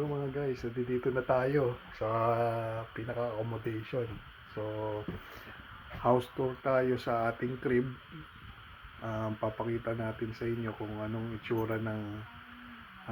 Hello mga guys, dito na tayo sa pinaka-accommodation. So, house tour tayo sa ating crib. Papakita natin sa inyo kung anong itsura ng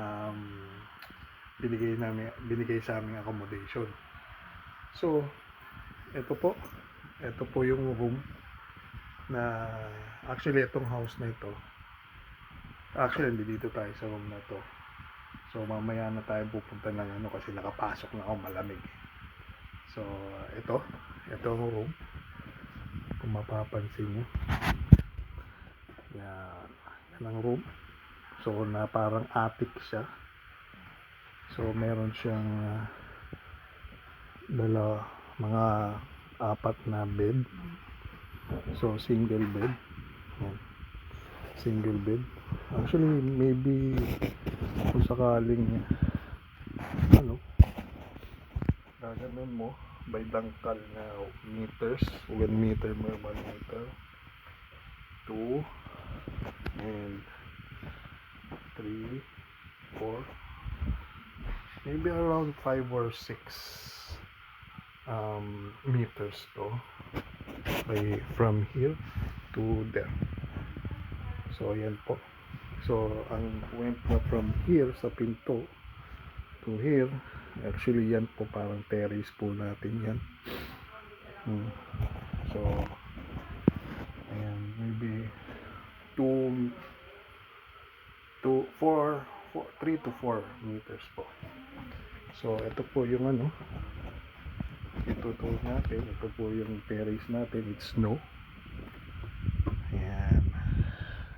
um, binigay sa aming accommodation. So, ito po yung room na actually itong house na ito. Actually, dito tayo sa room na to. So mamaya na tayo pupunta ng kasi nakapasok na ako, malamig. So ito ang room. Kung mapapansin nyo. Yan ang room. So na parang attic siya. So meron siyang mga apat na bed. So single bed. Yan. Single bed. Actually maybe kung sakaling gaganon mo by dangkal na meters, 1 meter more 1 meter 2 and 3 4 maybe around 5 or 6 meters to from here to there. So ayan po. So ang went na from here sa pinto to here, actually yan po parang terrace po natin yan. So ayan, maybe 3 to 4 meters po. So ito po yung itutuloy natin. Ito po yung terrace natin. It's snow. Ayan.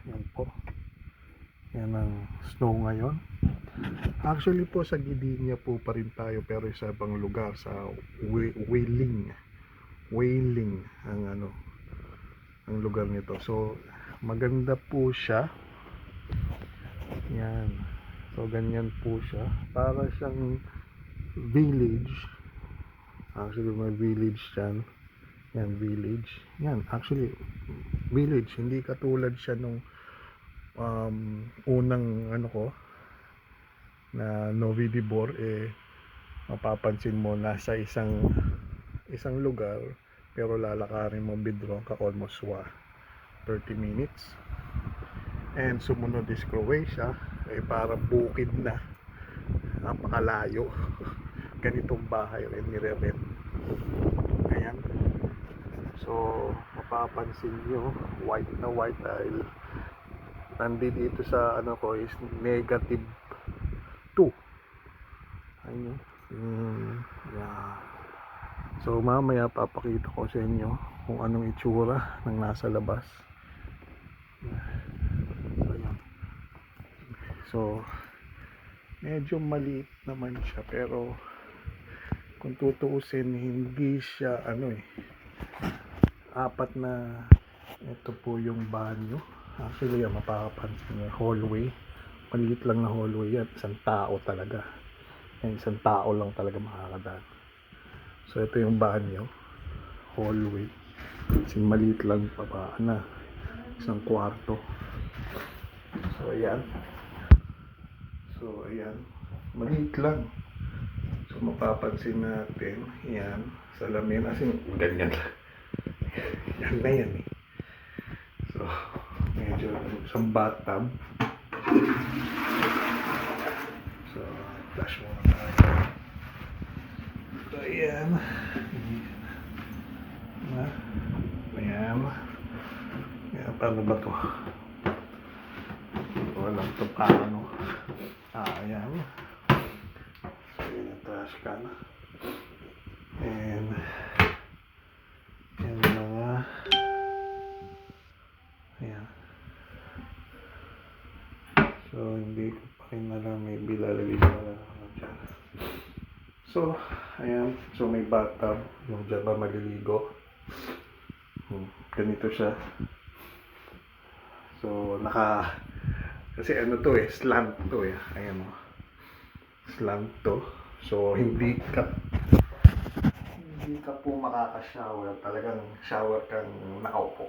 Yan po. Yan ang snow ngayon. Actually po sa Gdynia po pa rin tayo, pero sa ibang lugar, sa Whaling ang ang lugar nito. So maganda po siya. Yan. So ganyan po siya. Para siyang village. Actually may village yan. Yan, village. Yan, actually village. Hindi katulad siya nung unang na Novi Dibor. Mapapansin mo nasa isang lugar, pero lalakarin mo bidrong ka almost 30 minutes. And sumunod is Croatia, parang bukid na, napakalayo. Ganitong bahay rin nire-rent. Ayan. So mapapansin nyo, white na white dahil nandito sa is -2. Ayun. Yeah. So mamaya papakita ko sa inyo kung anong itsura ng nasa labas. So ayan. So medyo maliit naman siya, pero kung tutuusin hindi siya apat na. Ito po yung banyo. Actually mapapansin nyo, hallway. Maliit lang na hallway yan. Isang tao talaga. Isang tao lang talaga makakadaan. So ito yung banyo, hallway. Kasi maliit lang pa na. Isang kwarto. So ayan. Maliit lang. So mapapansin natin, yan, salamin, asin ganyan. Yan na yan eh. So medyo isang bathtub. So flash muna tayo. So ayan. Ayan. Paano ba to? Walang to paano. Ayan. So yun ang trash can. And yan mga ayan. So hindi ko pa rin alam, maybe lalagay ko na lang dyan. So ayan. So may bathtub. Yung dyan ba maliligo. Ganito siya. So kasi slant to ayan o. Slant to. So hindi ka po makaka-shower. Talagang shower kang nakaupo.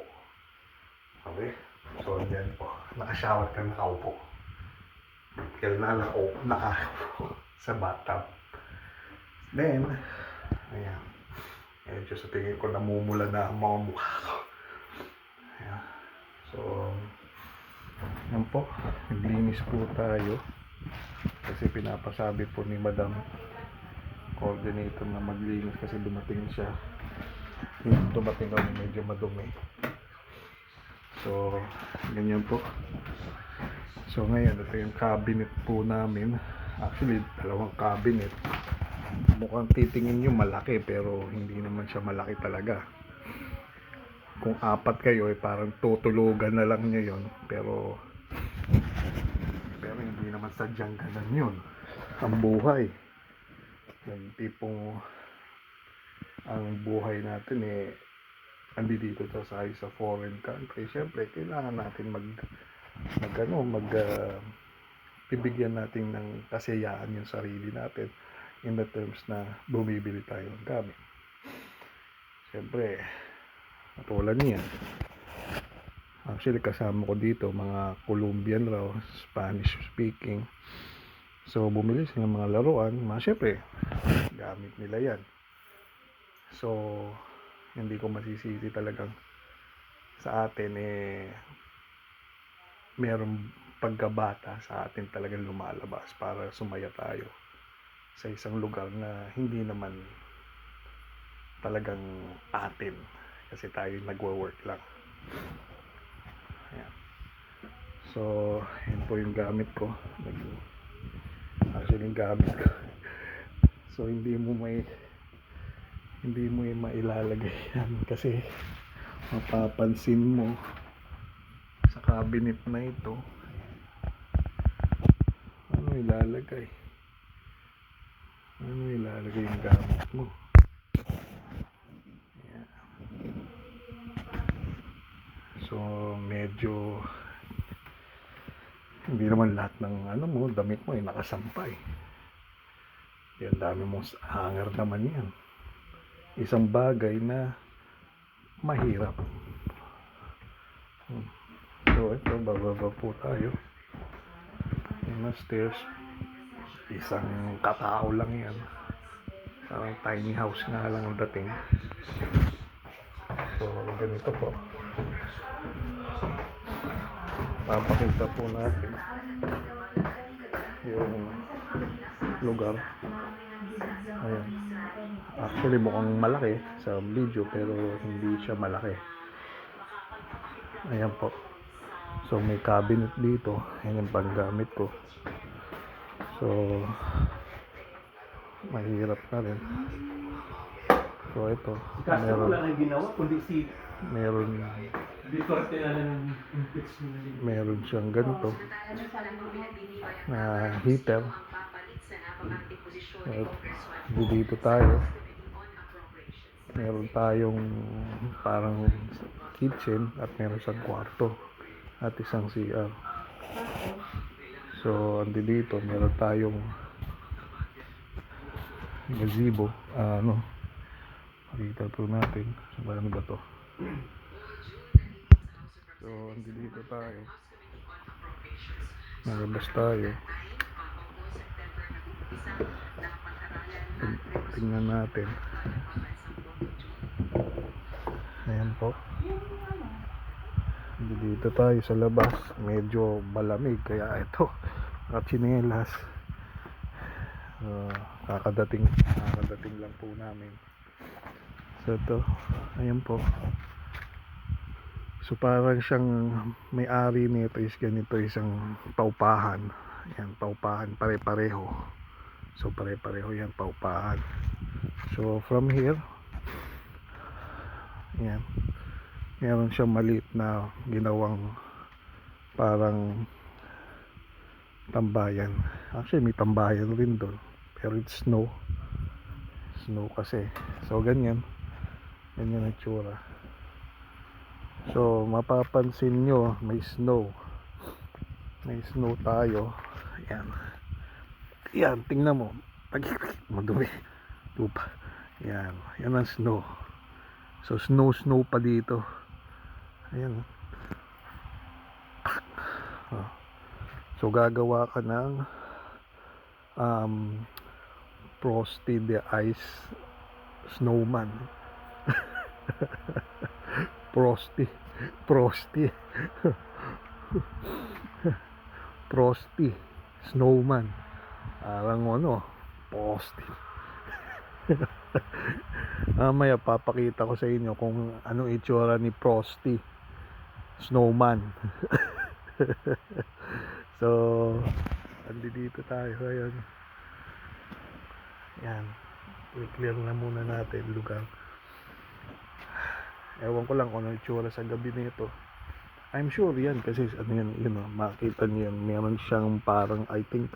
Okay? So yan po. Naka-shower kang nakaupo. Kailan nakaupo. sa bathtub. Then, ayan. Medyo sa tingin ko namumula na ang mga mukha ko. Ayan. So, yan po. Naglinis po tayo. Kasi pinapasabi po ni Madam Coordinator na maglinis kasi dumating siya. Yung dumating kami medyo madumi. So, ganyan po. So, ngayon, ito yung cabinet po namin. Actually, dalawang cabinet. Mukhang titingin nyo malaki pero hindi naman siya malaki talaga. Kung apat kayo parang tutulugan na lang nyo yun. Pero hindi naman sadyang ganun yun. Ang buhay. Yung tipong ang buhay natin andi dito tayo sa foreign country. Siyempre, kailangan natin bibigyan natin ng kasiyaan yung sarili natin in the terms na bumibili tayo ng gamit. Siyempre, katulad niyan. Actually, kasama ko dito mga Colombian raw, Spanish speaking. So, bumili sila ng mga laruan. Siyempre, gamit nila yan. So, hindi ko masisisi talagang sa atin merong pagkabata sa atin talagang lumalabas para sumaya tayo sa isang lugar na hindi naman talagang atin kasi tayo nagwo-work lang. Ayan. So, yun po yung gamit ko. Actually, yung gamit ko. So, hindi mo mailalagay yan kasi mapapansin mo sa cabinet na ito ano ilalagay yung gamit mo. Yan. So medyo hindi naman lahat ng damit mo nakasampay. Yan, dami mong hanger naman yan. Isang bagay na mahirap. So ito, bababa po tayo. Yung stairs, isang katao lang yan. Parang tiny house nga lang ang dating. So ganito po. Papakita po natin yung lugar. Ayan. Actually mukhang malaki sa video pero hindi siya malaki. Ayan po. So may cabinet dito. Ayan yung panggamit ko. So mahirap na rin. So ito. Meron siyang ganito na heater. Dito tayo. Meron tayong parang kitchen at meron siyang kwarto at isang CR. So dito meron tayong gazebo. Pakita po natin. Ano ba to? So dito tayo. Nalabas tayo. Tingnan natin. Ayan po. Dito tayo sa labas. Medyo malamig. Kaya ito. Nakatsinelas. Kakadating lang po namin. So ito. Ayan po. So parang siyang may-ari nito is ganito, isang paupahan. Ayan, paupahan. Pare-pareho. So pare-pareho yan, paupahan. So from here, ayan, meron siyang maliit na ginawang parang tambayan. Actually may tambayan rin doon pero it's snow kasi. So ganyan ang tsura. So mapapansin nyo may snow tayo. Yan, tingnan mo, madumi lupa. Yan ang snow. So snow pa dito. Ayan. So gagawa ka ng um, Frosty the Ice Snowman. Frosty Frosty Snowman, parang ano, Frosty. Mamaya papakita ko sa inyo kung anong itsura ni Frosty Snowman. So andito tayo ngayon. Yan, i-clear na muna natin lugar. Ewan ko lang kung ano itsura sa gabi nito. I'm sure yan kasi ano yan, makita niyo yan, meron siyang parang, I think,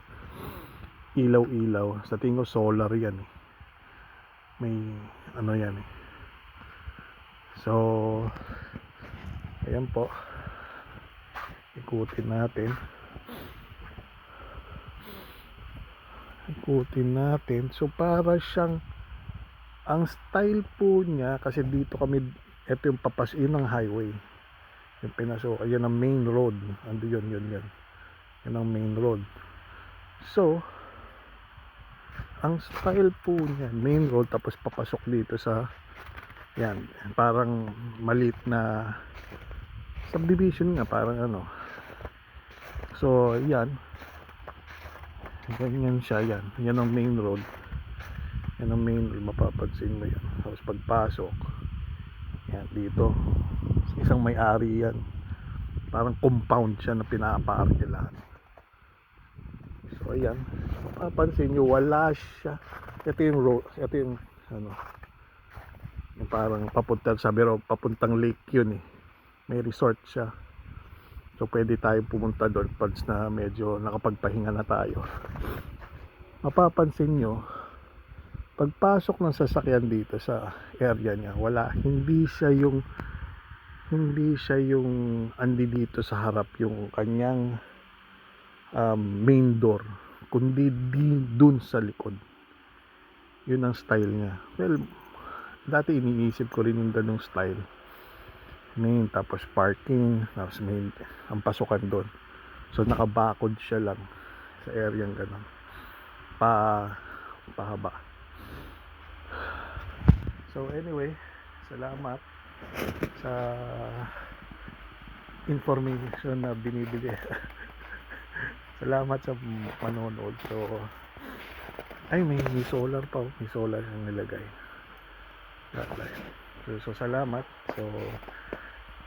ilaw-ilaw. Sa tingin ko solar yan eh. May ano yan eh. So ayan po, ikutin natin. So para siyang, ang style po niya, kasi dito kami, ito yung papasin ng highway, yung pinasok, yan ang main road, ando yun yan ang main road. So ang style po niya, main road, tapos papasok dito sa, yan, parang maliit na subdivision nga, parang ano. So yan, ganyan siya, yan ang main road. Yan ang main road, mapapansin mo yan. Tapos pagpasok, yan dito, isang may-ari yan, parang compound siya na pinaparke lahat. So ayan, mapapansin nyo, wala siya. Ito yung road, ito yung ano, yung parang papunta, sabi raw papuntang lake yun eh, may resort siya. So pwede tayo pumunta doon pag na medyo nakapagpahinga na tayo. Mapapansin nyo, pagpasok ng sasakyan dito sa area niya, wala, hindi siya yung andi dito sa harap yung kanyang main door, kundi dun sa likod. Yun ang style niya. Well, dati iniisip ko rin yung ganung style, main, tapos parking, tapos main, ang pasukan doon. So nakabakod siya lang sa area ng ganun, pahaba. So anyway, salamat sa information na binibigay. Salamat sa panonood. So ay, may solar pa, may solar yung nilagay. So salamat. So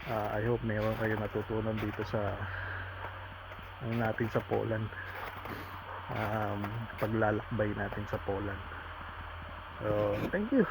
I hope meron kayo natutunan dito sa natin sa Poland, paglalakbay natin sa Poland. So thank you.